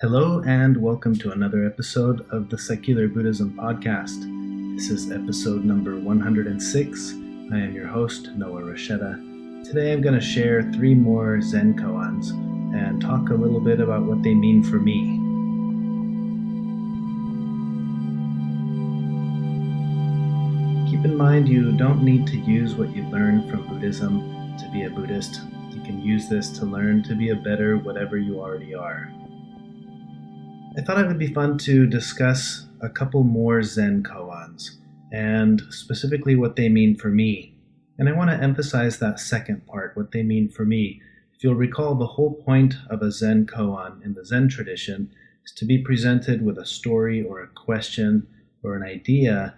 Hello and welcome to another episode of the Secular Buddhism Podcast. This is episode number 106. I am your host, Noah Rochetta. Today I'm going to share 3 more Zen koans and talk a little bit about what they mean for me. Keep in mind you don't need to use what you learn from Buddhism to be a Buddhist. You can use this to learn to be a better whatever you already are. I thought it would be fun to discuss a couple more Zen koans, and specifically what they mean for me. And I want to emphasize that second part, what they mean for me. If you'll recall, the whole point of a Zen koan in the Zen tradition is to be presented with a story or a question or an idea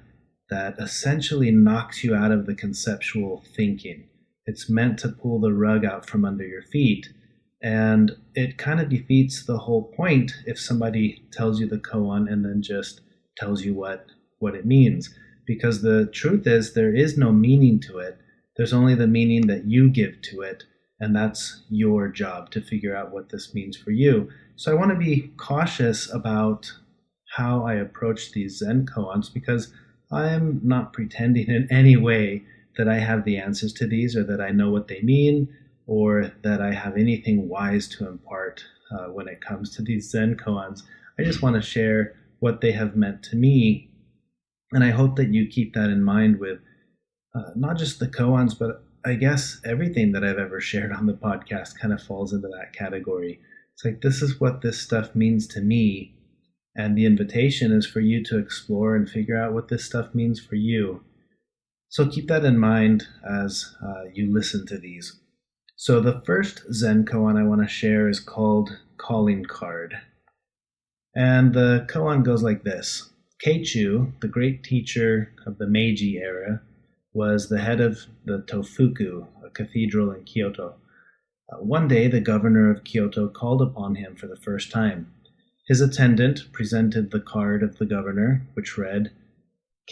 that essentially knocks you out of the conceptual thinking. It's meant to pull the rug out from under your feet. And it kind of defeats the whole point if somebody tells you the koan and then just tells you what it means. Because the truth is there is no meaning to it. There's only the meaning that you give to it. And that's your job to figure out what this means for you. So I want to be cautious about how I approach these Zen koans because I am not pretending in any way that I have the answers to these or that I know what they mean, or that I have anything wise to impart when it comes to these Zen koans. I just want to share what they have meant to me, and I hope that you keep that in mind with not just the koans, but I guess everything that I've ever shared on the podcast kind of falls into that category. It's like, this is what this stuff means to me, and the invitation is for you to explore and figure out what this stuff means for you. So keep that in mind as you listen to these. So the first Zen koan I want to share is called Calling Card. And the koan goes like this. Keichu, the great teacher of the Meiji era, was the head of the Tofuku, a cathedral in Kyoto. One day, the governor of Kyoto called upon him for the first time. His attendant presented the card of the governor, which read,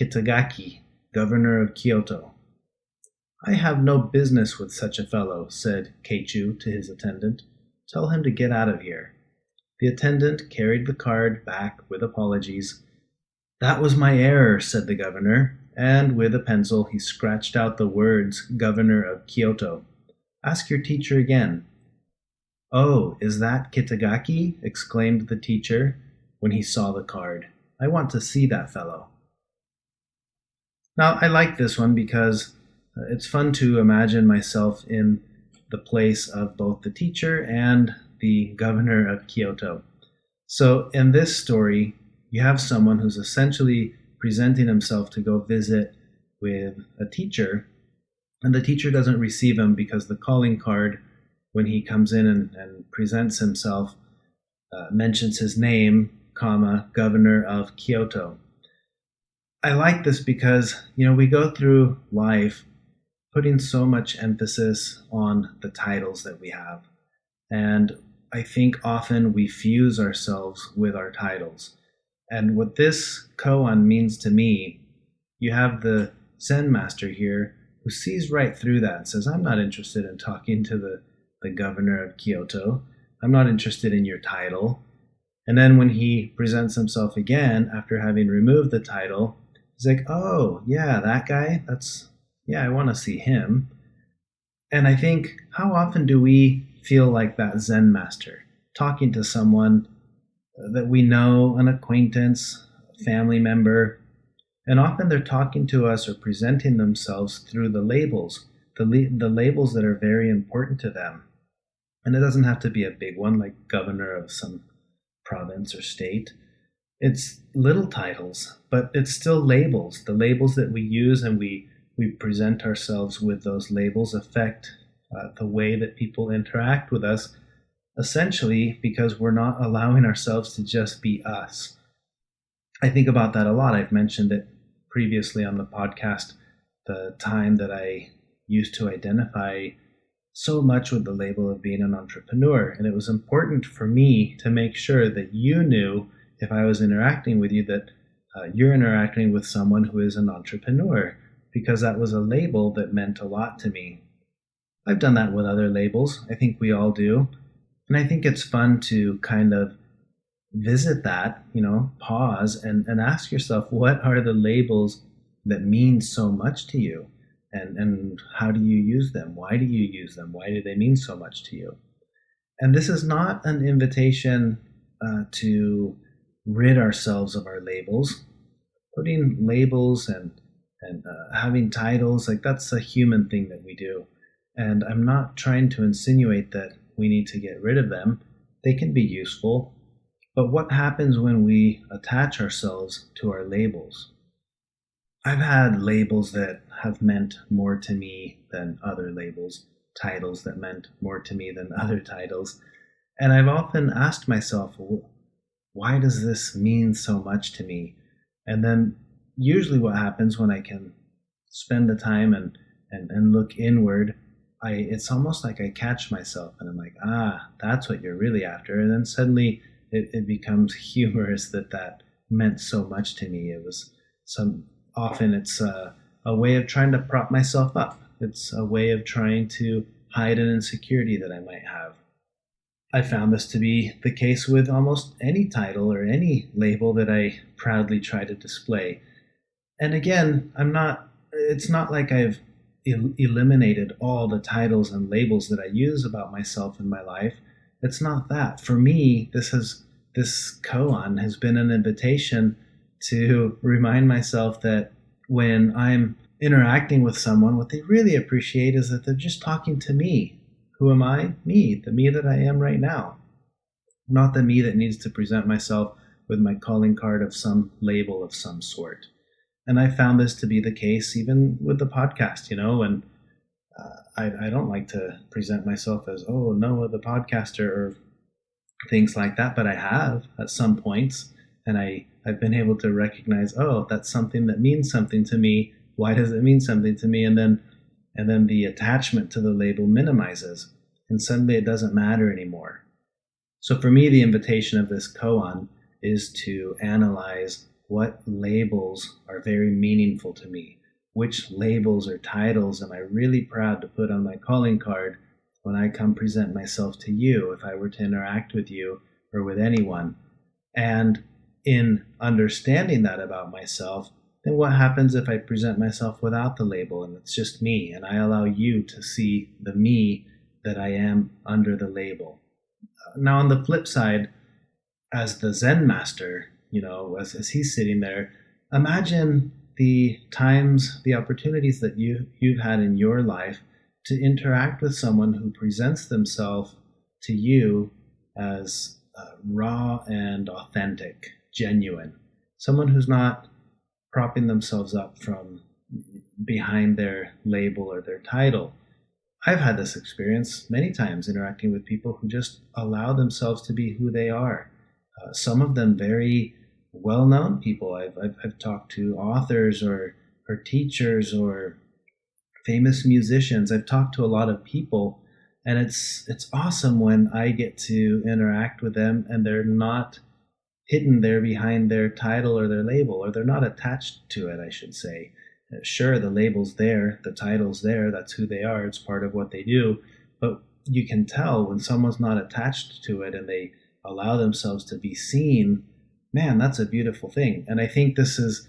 Kitagaki, governor of Kyoto. I have no business with such a fellow, said Keichu to his attendant. Tell him to get out of here. The attendant carried the card back with apologies. That was my error, said the governor, and with a pencil he scratched out the words, Governor of Kyoto. Ask your teacher again. Oh, is that Kitagaki? Exclaimed the teacher when he saw the card. I want to see that fellow. Now, I like this one because it's fun to imagine myself in the place of both the teacher and the governor of Kyoto. So in this story, you have someone who's essentially presenting himself to go visit with a teacher, and the teacher doesn't receive him because the calling card, when he comes in and presents himself, mentions his name, governor of Kyoto. I like this because, we go through life putting so much emphasis on the titles that we have. And I think often we fuse ourselves with our titles. And what this koan means to me, you have the Zen master here who sees right through that and says, I'm not interested in talking to the governor of Kyoto. I'm not interested in your title. And then when he presents himself again after having removed the title, he's like, oh, yeah, that guy, I want to see him. And I think, how often do we feel like that Zen master, talking to someone that we know, an acquaintance, a family member, and often they're talking to us or presenting themselves through the labels, the labels that are very important to them. And it doesn't have to be a big one like governor of some province or state. It's little titles, but it's still labels. The labels that we use and we present ourselves with those labels affect the way that people interact with us, essentially because we're not allowing ourselves to just be us. I think about that a lot. I've mentioned it previously on the podcast, the time that I used to identify so much with the label of being an entrepreneur. And it was important for me to make sure that you knew, if I was interacting with you, that you're interacting with someone who is an entrepreneur, because that was a label that meant a lot to me. I've done that with other labels. I think we all do. And I think it's fun to kind of visit that, pause and ask yourself, what are the labels that mean so much to you? And how do you use them? Why do you use them? Why do they mean so much to you? And this is not an invitation to rid ourselves of our labels. Putting labels and having titles, like, that's a human thing that we do. And I'm not trying to insinuate that we need to get rid of them. They can be useful. But what happens when we attach ourselves to our labels? I've had labels that have meant more to me than other labels, titles that meant more to me than other titles. And I've often asked myself, why does this mean so much to me? And then usually what happens when I can spend the time and look inward, it's almost like I catch myself and I'm like, that's what you're really after. And then suddenly it becomes humorous that meant so much to me. It was often it's a way of trying to prop myself up. It's a way of trying to hide an insecurity that I might have. I found this to be the case with almost any title or any label that I proudly try to display. And again, it's not like I've eliminated all the titles and labels that I use about myself in my life. It's not that. For me, this koan has been an invitation to remind myself that when I'm interacting with someone, what they really appreciate is that they're just talking to me. Who am I? Me, the me that I am right now. Not the me that needs to present myself with my calling card of some label of some sort. And I found this to be the case even with the podcast, and I don't like to present myself as, Noah the podcaster or things like that, but I have at some points, and I've been able to recognize, that's something that means something to me. Why does it mean something to me? And then the attachment to the label minimizes, and suddenly it doesn't matter anymore. So for me, the invitation of this koan is to analyze what labels are very meaningful to me. Which labels or titles am I really proud to put on my calling card when I come present myself to you, if I were to interact with you or with anyone? And in understanding that about myself, then what happens if I present myself without the label and it's just me, and I allow you to see the me that I am under the label? Now, on the flip side, as the Zen master, as he's sitting there, imagine the times, the opportunities that you've had in your life to interact with someone who presents themselves to you as raw and authentic, genuine. Someone who's not propping themselves up from behind their label or their title. I've had this experience many times interacting with people who just allow themselves to be who they are. Some of them very well-known people. I've talked to authors or teachers or famous musicians. I've talked to a lot of people, and it's awesome when I get to interact with them and they're not hidden there behind their title or their label, or they're not attached to it, I should say. Sure, the label's there, the title's there, that's who they are, it's part of what they do, but you can tell when someone's not attached to it and they allow themselves to be seen. Man, that's a beautiful thing. And I think this is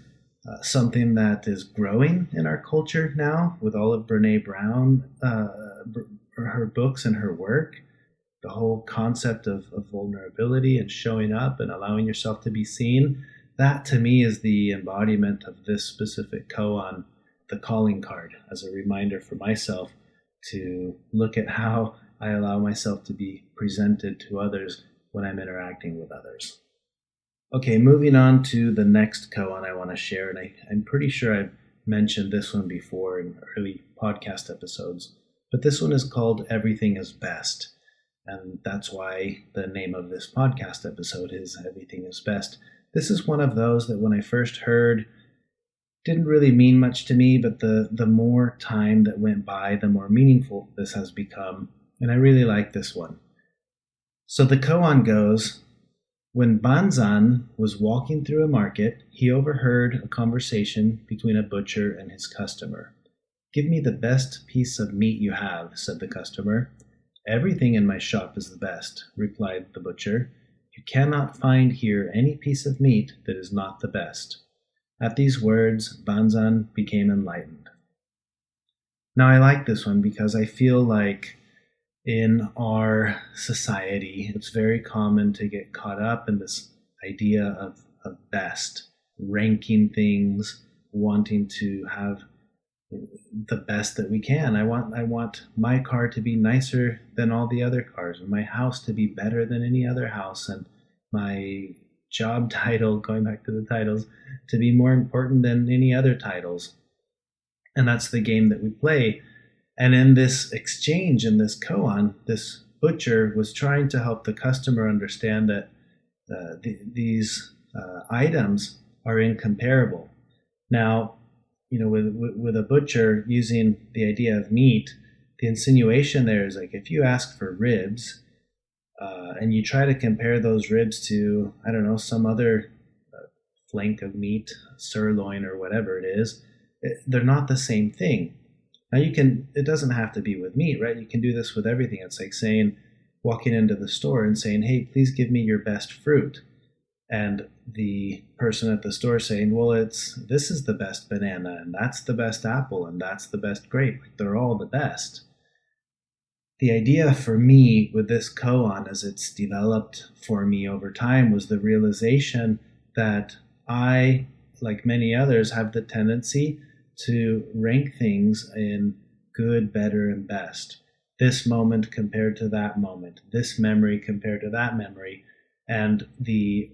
something that is growing in our culture now with all of Brene Brown, her books and her work. The whole concept of vulnerability and showing up and allowing yourself to be seen, that to me is the embodiment of this specific koan, the calling card, as a reminder for myself to look at how I allow myself to be presented to others when I'm interacting with others. Okay, moving on to the next koan I want to share, and I'm pretty sure I've mentioned this one before in early podcast episodes, but this one is called Everything is Best. And that's why the name of this podcast episode is Everything is Best. This is one of those that when I first heard, didn't really mean much to me, but the more time that went by, the more meaningful this has become. And I really like this one. So the koan goes, when Banzan was walking through a market, he overheard a conversation between a butcher and his customer. Give me the best piece of meat you have, said the customer. Everything in my shop is the best, replied the butcher. You cannot find here any piece of meat that is not the best. At these words, Banzan became enlightened. Now I like this one because I feel like in our society, it's very common to get caught up in this idea of best, ranking things, wanting to have the best that we can. I want my car to be nicer than all the other cars, and my house to be better than any other house, and my job title, going back to the titles, to be more important than any other titles. And that's the game that we play. And in this exchange, in this koan, this butcher was trying to help the customer understand that these items are incomparable. Now, with a butcher using the idea of meat, the insinuation there is like if you ask for ribs and you try to compare those ribs to, I don't know, some other flank of meat, sirloin or whatever it is, they're not the same thing. Now it doesn't have to be with meat, right? You can do this with everything. It's like walking into the store and saying, hey, please give me your best fruit. And the person at the store saying, well, this is the best banana, and that's the best apple, and that's the best grape. They're all the best. The idea for me with this koan, as it's developed for me over time, was the realization that I, like many others, have the tendency to rank things in good, better, and best. This moment compared to that moment, this memory compared to that memory. And the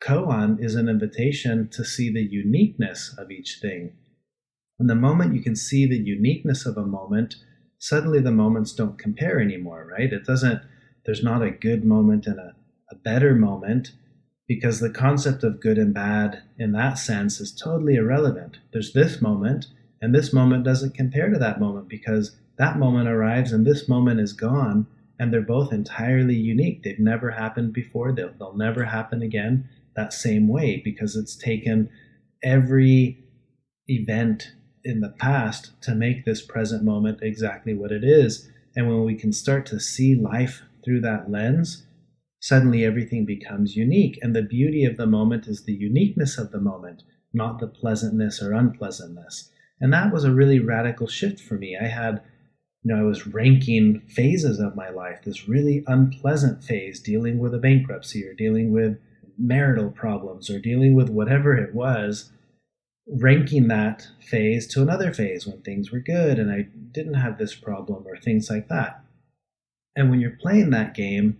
koan is an invitation to see the uniqueness of each thing. And the moment you can see the uniqueness of a moment, suddenly the moments don't compare anymore, right? There's not a good moment and a better moment, because the concept of good and bad in that sense is totally irrelevant. There's this moment, and this moment doesn't compare to that moment because that moment arrives and this moment is gone, and they're both entirely unique. They've never happened before. They'll never happen again that same way, because it's taken every event in the past to make this present moment exactly what it is. And when we can start to see life through that lens, suddenly everything becomes unique. And the beauty of the moment is the uniqueness of the moment, not the pleasantness or unpleasantness. And that was a really radical shift for me. I was ranking phases of my life, this really unpleasant phase, dealing with a bankruptcy or dealing with marital problems or dealing with whatever it was, ranking that phase to another phase when things were good and I didn't have this problem or things like that. And when you're playing that game,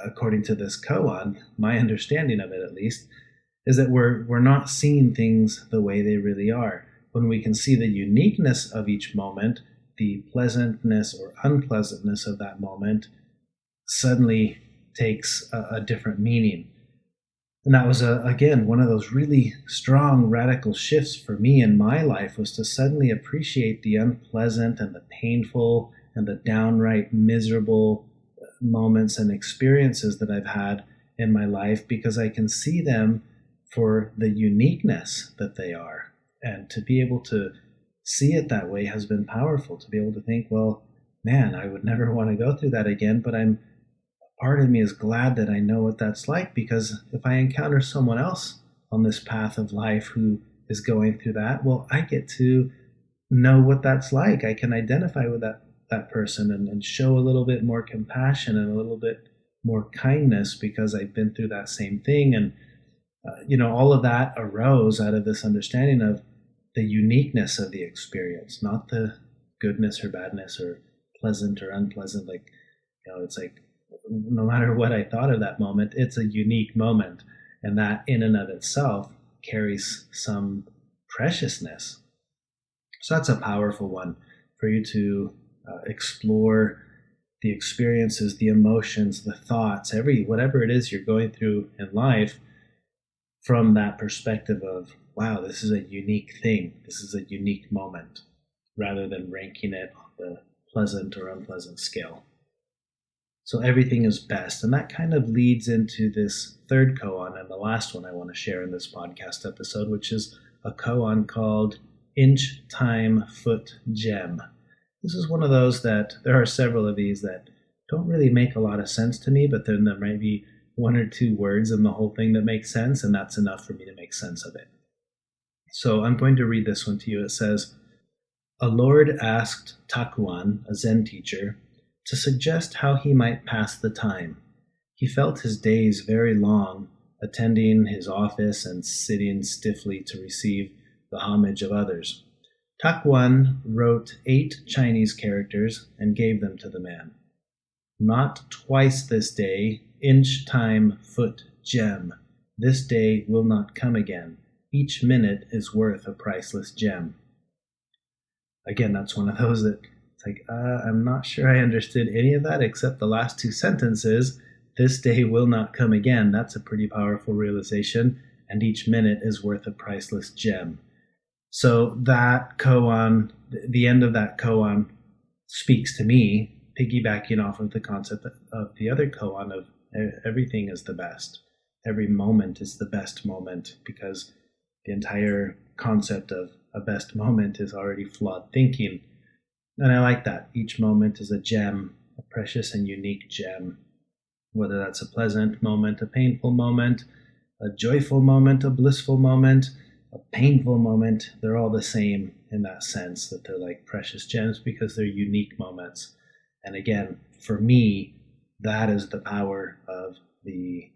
according to this koan, my understanding of it at least, is that we're not seeing things the way they really are. When we can see the uniqueness of each moment, the pleasantness or unpleasantness of that moment suddenly takes a different meaning. And that was, again, one of those really strong radical shifts for me in my life, was to suddenly appreciate the unpleasant and the painful and the downright miserable moments and experiences that I've had in my life, because I can see them for the uniqueness that they are. And to be able to see it that way has been powerful, to be able to think, well, man, I would never want to go through that again, but part of me is glad that I know what that's like, because if I encounter someone else on this path of life who is going through that, well, I get to know what that's like. I can identify with that person and show a little bit more compassion and a little bit more kindness because I've been through that same thing. And, all of that arose out of this understanding of the uniqueness of the experience, not the goodness or badness or pleasant or unpleasant. It's like, no matter what I thought of that moment, it's a unique moment, and that in and of itself carries some preciousness. So that's a powerful one for you to explore the experiences, the emotions, the thoughts, whatever it is you're going through in life, from that perspective of, wow, this is a unique thing, this is a unique moment, rather than ranking it on the pleasant or unpleasant scale. So everything is best. And that kind of leads into this third koan, and the last one I want to share in this podcast episode, which is a koan called Inch Time Foot Gem. This is one of those that, there are several of these that don't really make a lot of sense to me, but then there might be one or two words in the whole thing that makes sense, and that's enough for me to make sense of it. So I'm going to read this one to you. It says, a lord asked Koan, a Zen teacher, to suggest how he might pass the time. He felt his days very long, attending his office and sitting stiffly to receive the homage of others. Koan wrote 8 Chinese characters and gave them to the man. Not twice this day, inch, time, foot, gem. This day will not come again. Each minute is worth a priceless gem. Again, that's one of those that it's like, I'm not sure I understood any of that except the last 2 sentences. This day will not come again. That's a pretty powerful realization. And each minute is worth a priceless gem. So that koan, the end of that koan speaks to me, piggybacking off of the concept of the other koan of everything is the best. Every moment is the best moment, because the entire concept of a best moment is already flawed thinking. And I like that. Each moment is a gem, a precious and unique gem. Whether that's a pleasant moment, a painful moment, a joyful moment, a blissful moment, a painful moment, they're all the same in that sense, that they're like precious gems because they're unique moments. And again, for me, that is the power of the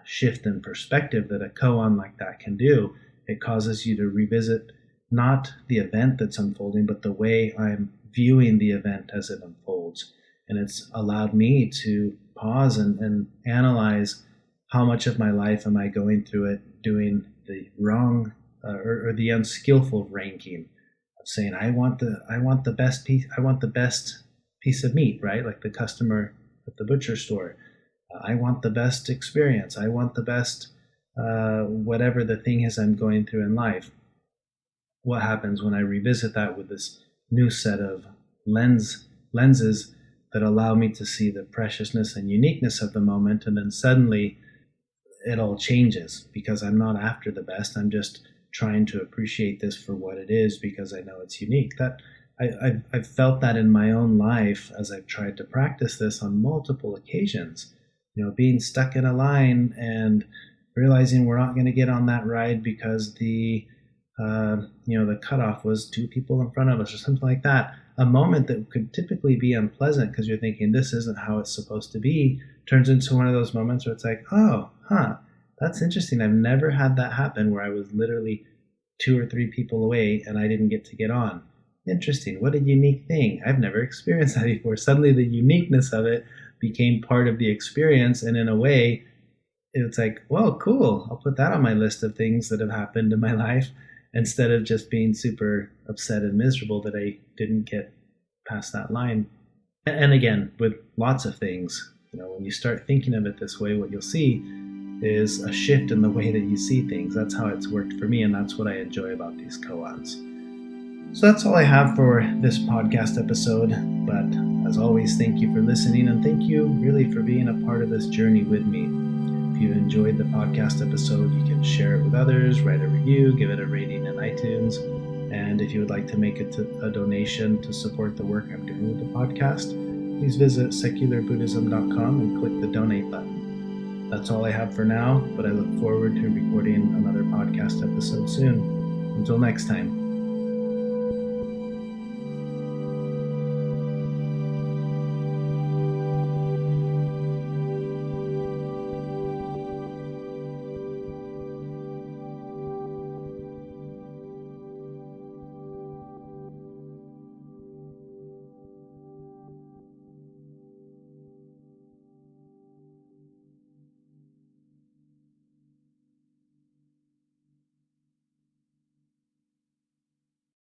shift in perspective that a koan like that can do. It causes you to revisit not the event that's unfolding, but the way I'm viewing the event as it unfolds. And it's allowed me to pause and analyze how much of my life am I going through it doing the wrong or the unskillful ranking of saying I want the best piece of meat, right? Like the customer at the butcher store. I want the best experience. I want the best whatever the thing is I'm going through in life. What happens when I revisit that with this new set of lenses that allow me to see the preciousness and uniqueness of the moment, and then suddenly it all changes because I'm not after the best. I'm just trying to appreciate this for what it is because I know it's unique. That I've felt that in my own life as I've tried to practice this on multiple occasions. Being stuck in a line and realizing we're not going to get on that ride because the cutoff was 2 people in front of us or something like that. A moment that could typically be unpleasant because you're thinking this isn't how it's supposed to be turns into one of those moments where it's like, that's interesting. I've never had that happen where I was literally 2 or 3 people away and I didn't get to get on. Interesting. What a unique thing. I've never experienced that before. Suddenly the uniqueness of it became part of the experience, and in a way it's like, well, cool. I'll put that on my list of things that have happened in my life, instead of just being super upset and miserable that I didn't get past that line. And again, with lots of things, when you start thinking of it this way, what you'll see is a shift in the way that you see things. That's how it's worked for me, and that's what I enjoy about these koans. So that's all I have for this podcast episode, but as always, thank you for listening, and thank you really for being a part of this journey with me. If you enjoyed the podcast episode, you can share it with others, write a review, give it a rating in iTunes, and if you would like to make a donation to support the work I'm doing with the podcast, please visit secularbuddhism.com and click the donate button. That's all I have for now, but I look forward to recording another podcast episode soon. Until next time.